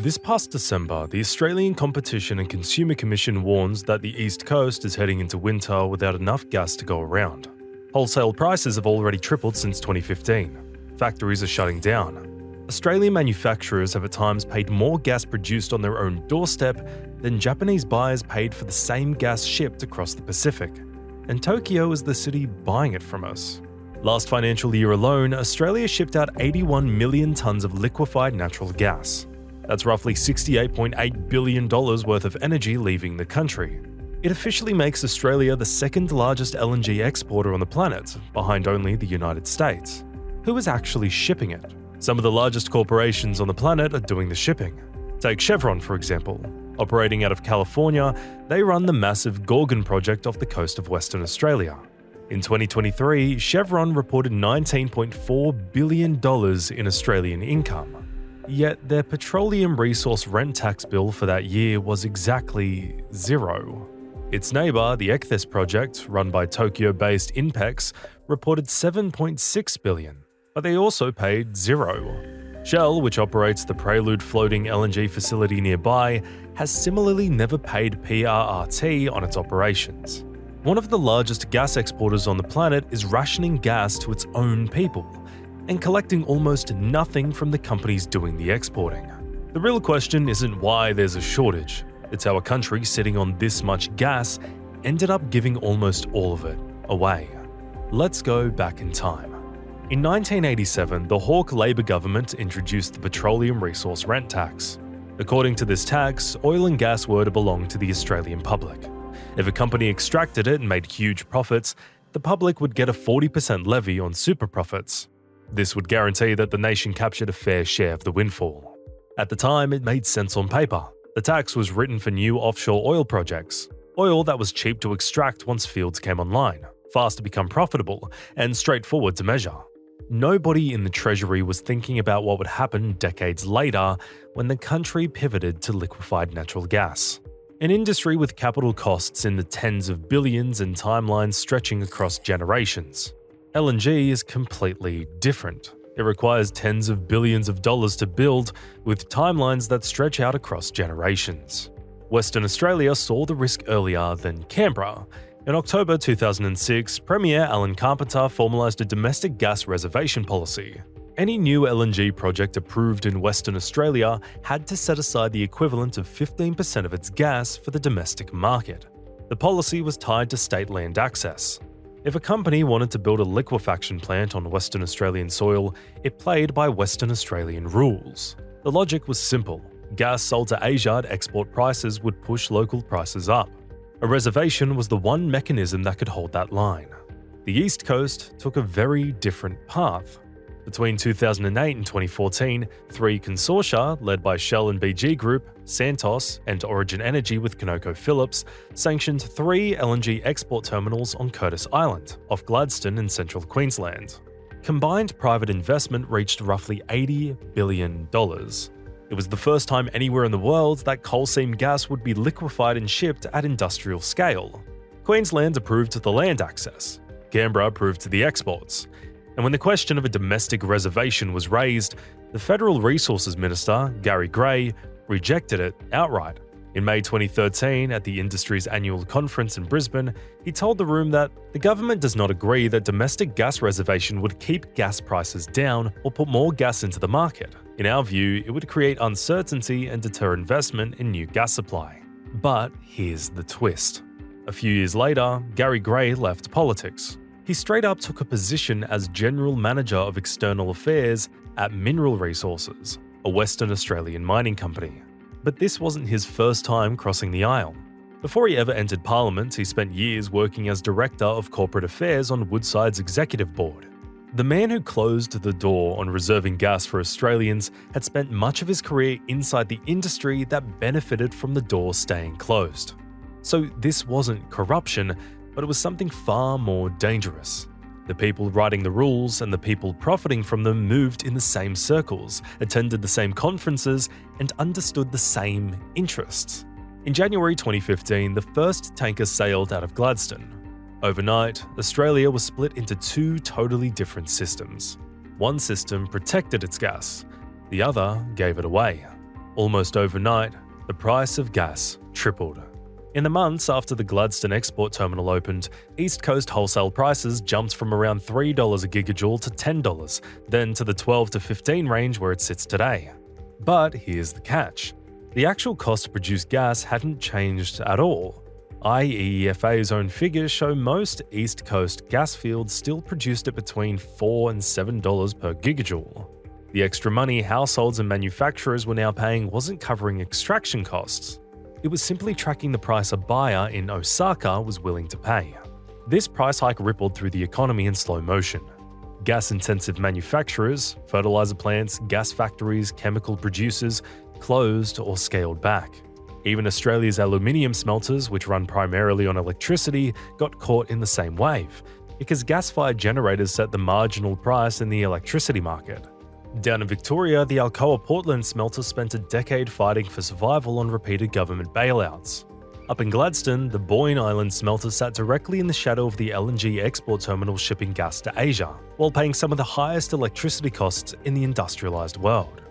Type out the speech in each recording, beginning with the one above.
This past December, the Australian Competition and Consumer Commission warns that the East Coast is heading into winter without enough gas to go around. Wholesale prices have already tripled since 2015. Factories are shutting down. Australian manufacturers have at times paid more gas produced on their own doorstep than Japanese buyers paid for the same gas shipped across the Pacific. And Tokyo is the city buying it from us. Last financial year alone, Australia shipped out 81 million tonnes of liquefied natural gas. That's roughly $68.8 billion worth of energy leaving the country. It officially makes Australia the second largest LNG exporter on the planet, behind only the United States. Who is actually shipping it? Some of the largest corporations on the planet are doing the shipping. Take Chevron, for example. Operating out of California, they run the massive Gorgon project off the coast of Western Australia. In 2023, Chevron reported $19.4 billion in Australian income. Yet their petroleum resource rent tax bill for that year was exactly zero. Its neighbour, the Ichthys project, run by Tokyo-based INPEX, reported $7.6 billion, but they also paid zero. Shell, which operates the Prelude floating LNG facility nearby, has similarly never paid PRRT on its operations. One of the largest gas exporters on the planet is rationing gas to its own people and collecting almost nothing from the companies doing the exporting. The real question isn't why there's a shortage, it's how a country sitting on this much gas ended up giving almost all of it away. Let's go back in time. In 1987, the Hawke Labor government introduced the Petroleum Resource Rent Tax. According to this tax, oil and gas were to belong to the Australian public. If a company extracted it and made huge profits, the public would get a 40% levy on super profits. This would guarantee that the nation captured a fair share of the windfall. At the time, it made sense on paper. The tax was written for new offshore oil projects, oil that was cheap to extract once fields came online, fast to become profitable, and straightforward to measure. Nobody in the Treasury was thinking about what would happen decades later when the country pivoted to liquefied natural gas. An industry with capital costs in the tens of billions and timelines stretching across generations. LNG is completely different. It requires tens of billions of dollars to build, with timelines that stretch out across generations. Western Australia saw the risk earlier than Canberra. In October 2006, Premier Alan Carpenter formalised a domestic gas reservation policy. Any new LNG project approved in Western Australia had to set aside the equivalent of 15% of its gas for the domestic market. The policy was tied to state land access. If a company wanted to build a liquefaction plant on Western Australian soil, it played by Western Australian rules. The logic was simple. Gas sold to Asia at export prices would push local prices up. A reservation was the one mechanism that could hold that line. The East Coast took a very different path. Between 2008 and 2014, three consortia, led by Shell and BG Group, Santos, and Origin Energy with ConocoPhillips, sanctioned 3 LNG export terminals on Curtis Island, off Gladstone in central Queensland. Combined private investment reached roughly $80 billion. It was the first time anywhere in the world that coal seam gas would be liquefied and shipped at industrial scale. Queensland approved the land access. Canberra approved the exports. And when the question of a domestic reservation was raised, the Federal Resources Minister, Gary Gray, rejected it outright. In May 2013, at the industry's annual conference in Brisbane, he told the room that the government does not agree that domestic gas reservation would keep gas prices down or put more gas into the market. In our view, it would create uncertainty and deter investment in new gas supply. But here's the twist. A few years later, Gary Gray left politics. He straight up took a position as General Manager of External Affairs at Mineral Resources, a Western Australian mining company. But this wasn't his first time crossing the aisle. Before he ever entered Parliament, he spent years working as Director of Corporate Affairs on Woodside's executive board. The man who closed the door on reserving gas for Australians had spent much of his career inside the industry that benefited from the door staying closed. So this wasn't corruption, but it was something far more dangerous. The people writing the rules and the people profiting from them moved in the same circles, attended the same conferences, and understood the same interests. In January 2015, the first tanker sailed out of Gladstone. Overnight, Australia was split into 2 totally different systems. One system protected its gas, the other gave it away. Almost overnight, the price of gas tripled. In the months after the Gladstone export terminal opened, East Coast wholesale prices jumped from around $3 a gigajoule to $10, then to the 12 to 15 range where it sits today. But here's the catch. The actual cost to produce gas hadn't changed at all. IEEFA's own figures show most East Coast gas fields still produced at between $4 and $7 per gigajoule. The extra money households and manufacturers were now paying wasn't covering extraction costs. It was simply tracking the price a buyer in Osaka was willing to pay. This price hike rippled through the economy in slow motion. Gas-intensive manufacturers, fertilizer plants, gas factories, chemical producers closed or scaled back. Even Australia's aluminium smelters, which run primarily on electricity, got caught in the same wave, because gas-fired generators set the marginal price in the electricity market. Down in Victoria, the Alcoa Portland smelter spent a decade fighting for survival on repeated government bailouts. Up in Gladstone, the Boyne Island smelter sat directly in the shadow of the LNG export terminal shipping gas to Asia, while paying some of the highest electricity costs in the industrialised world.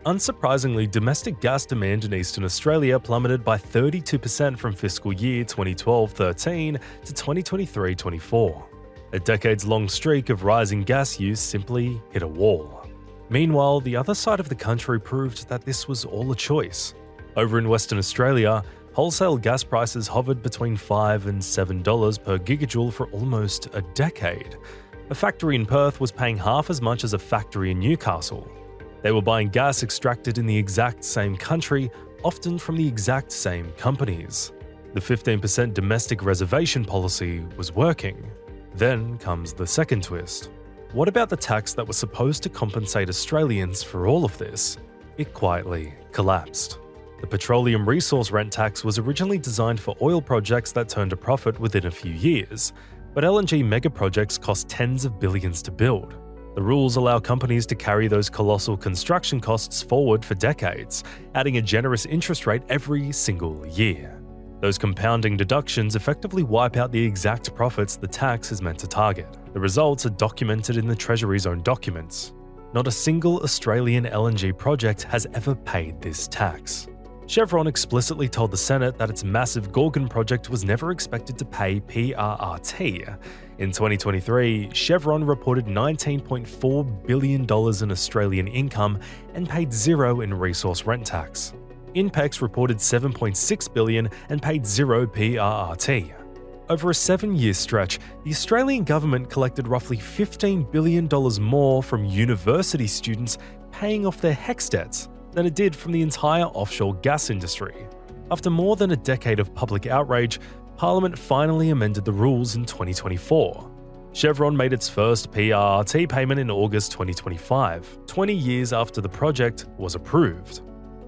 Unsurprisingly, domestic gas demand in Eastern Australia plummeted by 32% from fiscal year 2012-13 to 2023-24. A decades-long streak of rising gas use simply hit a wall. Meanwhile, the other side of the country proved that this was all a choice. Over in Western Australia, wholesale gas prices hovered between $5 and $7 per gigajoule for almost a decade. A factory in Perth was paying half as much as a factory in Newcastle. They were buying gas extracted in the exact same country, often from the exact same companies. The 15% domestic reservation policy was working. Then comes the second twist. What about the tax that was supposed to compensate Australians for all of this? It quietly collapsed. The petroleum resource rent tax was originally designed for oil projects that turned a profit within a few years, but LNG mega projects cost tens of billions to build. The rules allow companies to carry those colossal construction costs forward for decades, adding a generous interest rate every single year. Those compounding deductions effectively wipe out the exact profits the tax is meant to target. The results are documented in the Treasury's own documents. Not a single Australian LNG project has ever paid this tax. Chevron explicitly told the Senate that its massive Gorgon project was never expected to pay PRRT. In 2023, Chevron reported $19.4 billion in Australian income and paid zero in resource rent tax. INPEX reported $7.6 billion and paid zero PRRT. Over a 7-year stretch, the Australian government collected roughly $15 billion more from university students paying off their HECS debts than it did from the entire offshore gas industry. After more than a decade of public outrage, Parliament finally amended the rules in 2024. Chevron made its first PRRT payment in August 2025, 20 years after the project was approved.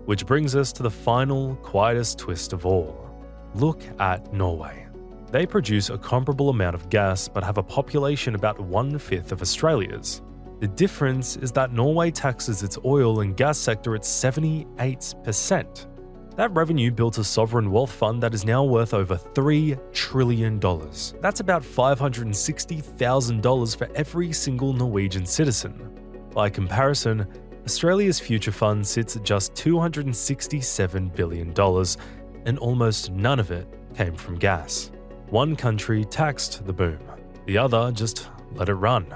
Which brings us to the final, quietest twist of all. Look at Norway. They produce a comparable amount of gas but have a population about 1/5 of Australia's. The difference is that Norway taxes its oil and gas sector at 78%. That revenue built a sovereign wealth fund that is now worth over $3 trillion. That's about $560,000 for every single Norwegian citizen. By comparison, Australia's future fund sits at just $267 billion, and almost none of it came from gas. One country taxed the boom, the other just let it run.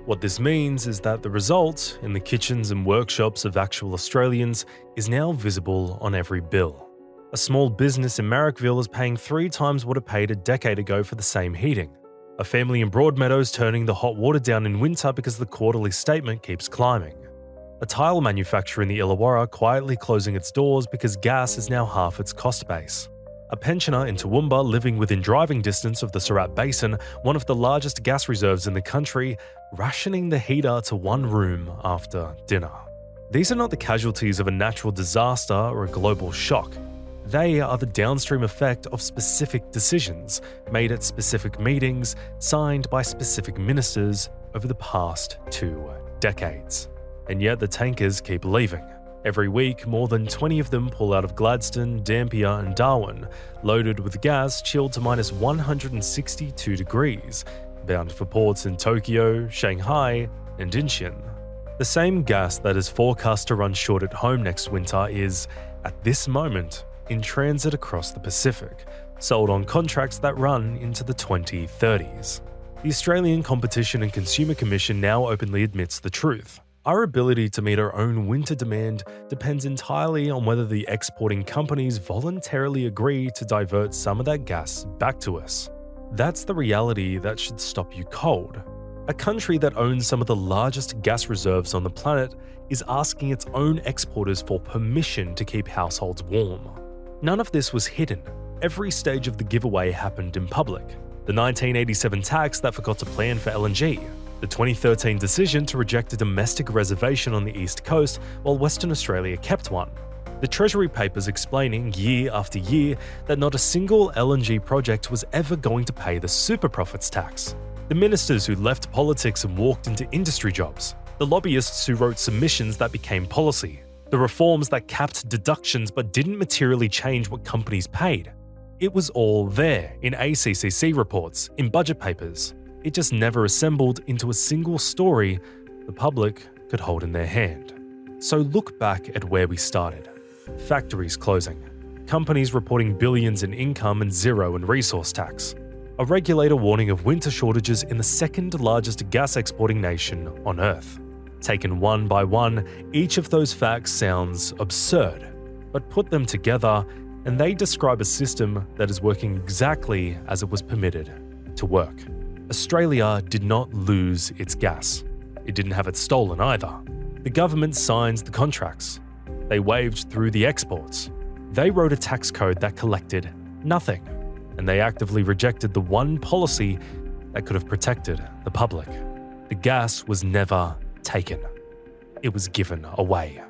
What this means is that the result in the kitchens and workshops of actual Australians is now visible on every bill. A small business in Marrickville is paying 3 times what it paid a decade ago for the same heating. A family in Broadmeadows turning the hot water down in winter because the quarterly statement keeps climbing. A tile manufacturer in the Illawarra quietly closing its doors because gas is now half its cost base. A pensioner in Toowoomba living within driving distance of the Surat Basin, one of the largest gas reserves in the country, rationing the heater to one room after dinner. These are not the casualties of a natural disaster or a global shock. They are the downstream effect of specific decisions made at specific meetings, signed by specific ministers over the past 2 decades. And yet the tankers keep leaving. Every week, more than 20 of them pull out of Gladstone, Dampier and Darwin, loaded with gas chilled to minus 162 degrees, bound for ports in Tokyo, Shanghai and Incheon. The same gas that is forecast to run short at home next winter is, at this moment, in transit across the Pacific, sold on contracts that run into the 2030s. The Australian Competition and Consumer Commission now openly admits the truth. Our ability to meet our own winter demand depends entirely on whether the exporting companies voluntarily agree to divert some of that gas back to us. That's the reality that should stop you cold. A country that owns some of the largest gas reserves on the planet is asking its own exporters for permission to keep households warm. None of this was hidden. Every stage of the giveaway happened in public. The 1987 tax that forgot to plan for LNG, the 2013 decision to reject a domestic reservation on the East Coast while Western Australia kept one, the Treasury Papers explaining year after year that not a single LNG project was ever going to pay the super profits tax, the ministers who left politics and walked into industry jobs, the lobbyists who wrote submissions that became policy, the reforms that capped deductions but didn't materially change what companies paid. It was all there in ACCC reports, in budget papers. It just never assembled into a single story the public could hold in their hand. So look back at where we started. Factories closing, companies reporting billions in income and zero in resource tax, a regulator warning of winter shortages in the second largest gas exporting nation on Earth. Taken one by one, each of those facts sounds absurd, but put them together and they describe a system that is working exactly as it was permitted to work. Australia did not lose its gas. It didn't have it stolen either. The government signed the contracts. They waved through the exports. They wrote a tax code that collected nothing. And they actively rejected the one policy that could have protected the public. The gas was never taken. It was given away.